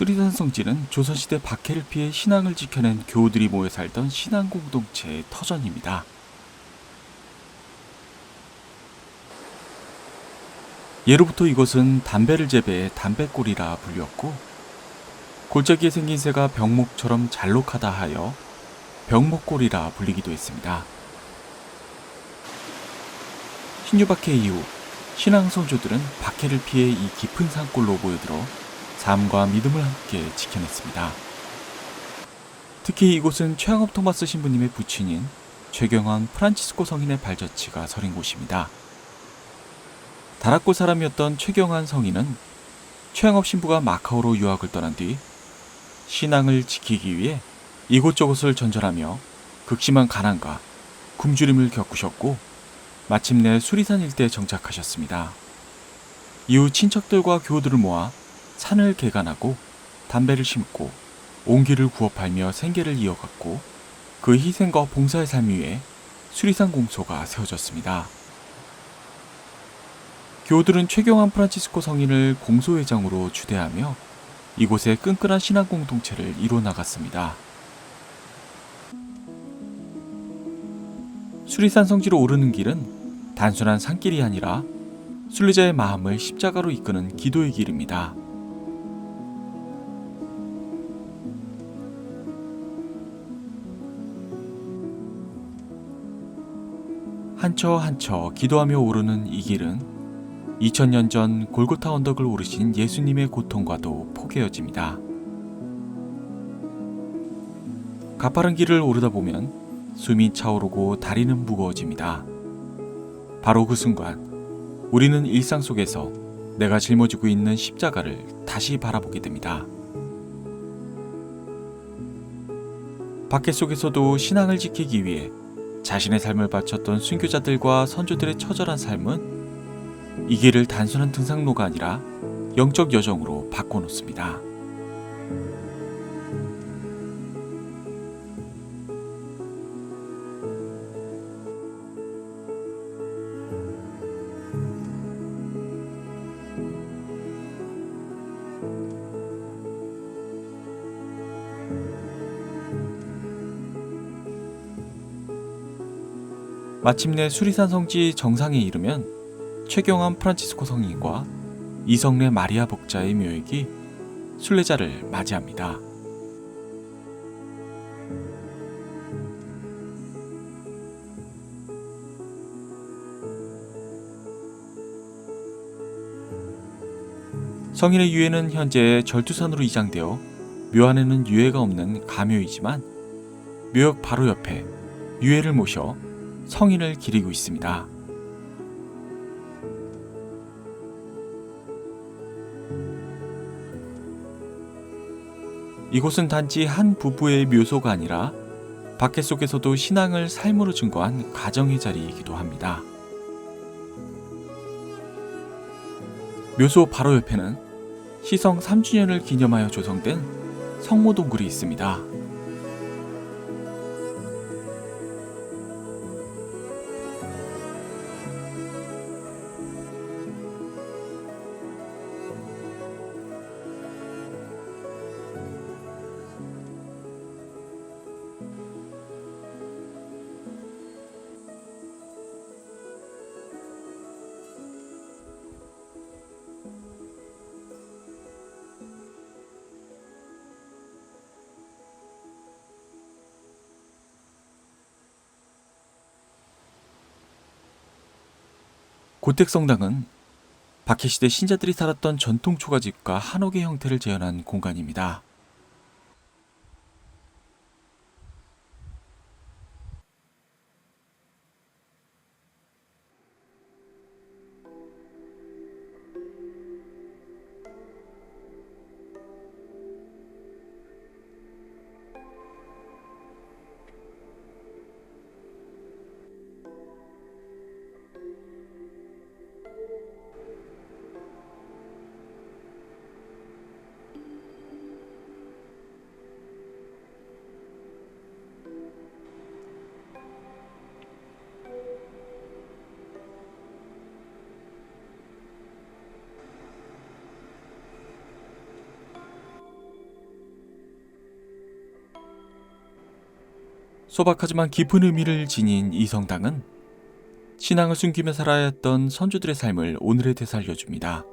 수리산 성지는 조선시대 박해를 피해 신앙을 지켜낸 교우들이 모여 살던 신앙 공동체의 터전입니다. 예로부터 이곳은 담배를 재배해 담배골이라 불렸고, 골짜기에 생긴 새가 병목처럼 잘록하다 하여 병목골이라 불리기도 했습니다. 신유박해 이후 신앙 선조들은 박해를 피해 이 깊은 산골로 모여들어 삶과 믿음을 함께 지켜냈습니다. 특히 이곳은 최양업 토마스 신부님의 부친인 최경환 프란치스코 성인의 발자취가 서린 곳입니다. 다락골 사람이었던 최경환 성인은 최양업 신부가 마카오로 유학을 떠난 뒤 신앙을 지키기 위해 이곳저곳을 전전하며 극심한 가난과 굶주림을 겪으셨고, 마침내 수리산 일대에 정착하셨습니다. 이후 친척들과 교우들을 모아 산을 개간하고 담배를 심고 옹기를 구워 팔며 생계를 이어갔고, 그 희생과 봉사의 삶 위에 수리산 공소가 세워졌습니다. 교우들은 최경환 프란치스코 성인을 공소회장으로 추대하며 이곳에 끈끈한 신앙 공동체를 이루어 나갔습니다. 수리산 성지로 오르는 길은 단순한 산길이 아니라 순례자의 마음을 십자가로 이끄는 기도의 길입니다. 한처 한처 기도하며 오르는 이 길은 2000년 전 골고타 언덕을 오르신 예수님의 고통과도 포개어집니다. 가파른 길을 오르다 보면 숨이 차오르고 다리는 무거워집니다. 바로 그 순간 우리는 일상 속에서 내가 짊어지고 있는 십자가를 다시 바라보게 됩니다. 박해 속에서도 신앙을 지키기 위해 자신의 삶을 바쳤던 순교자들과 선조들의 처절한 삶은 이 길을 단순한 등산로가 아니라 영적 여정으로 바꿔놓습니다. 마침내 수리산 성지 정상에 이르면 최경환 프란치스코 성인과 이성래 마리아 복자의 묘역이 순례자를 맞이합니다. 성인의 유해는 현재 절두산으로 이장되어 묘 안에는 유해가 없는 가묘이지만 묘역 바로 옆에 유해를 모셔 성인을 기리고 있습니다. 이곳은 단지 한 부부의 묘소가 아니라 박해 속에서도 신앙을 삶으로 증거한 가정의 자리이기도 합니다. 묘소 바로 옆에는 시성 3주년을 기념하여 조성된 성모 동굴이 있습니다. 고택성당은 박해시대 신자들이 살았던 전통 초가집과 한옥의 형태를 재현한 공간입니다. 소박하지만 깊은 의미를 지닌 이 성당은 신앙을 숨기며 살아야 했던 선조들의 삶을 오늘에 되살려줍니다.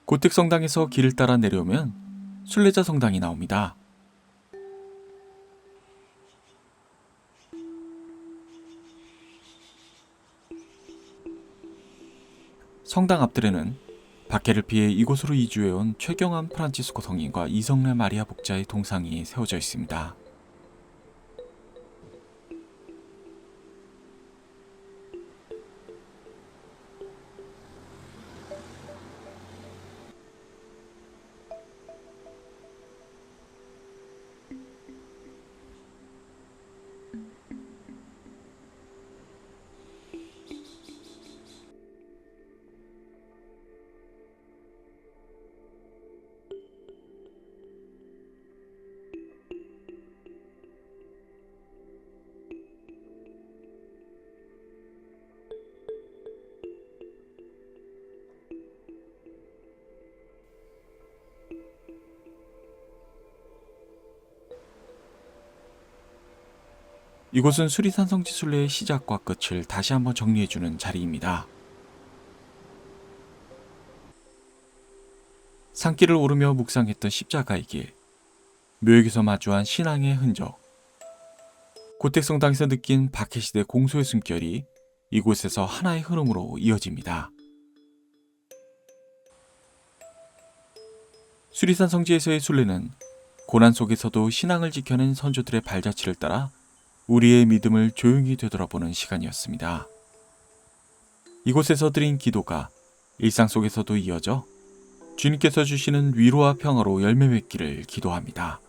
고택성당에서 길을 따라 내려오면 순례자 성당이 나옵니다. 성당 앞들에는 박해를 피해 이곳으로 이주해온 최경환 프란치스코 성인과 이성래 마리아 복자의 동상이 세워져 있습니다. 이곳은 수리산 성지순례의 시작과 끝을 다시 한번 정리해주는 자리입니다. 산길을 오르며 묵상했던 십자가의 길, 묘역에서 마주한 신앙의 흔적, 고택성당에서 느낀 박해시대 공소의 숨결이 이곳에서 하나의 흐름으로 이어집니다. 수리산 성지에서의 순례는 고난 속에서도 신앙을 지켜낸 선조들의 발자취를 따라 우리의 믿음을 조용히 되돌아보는 시간이었습니다. 이곳에서 드린 기도가 일상 속에서도 이어져 주님께서 주시는 위로와 평화로 열매 맺기를 기도합니다.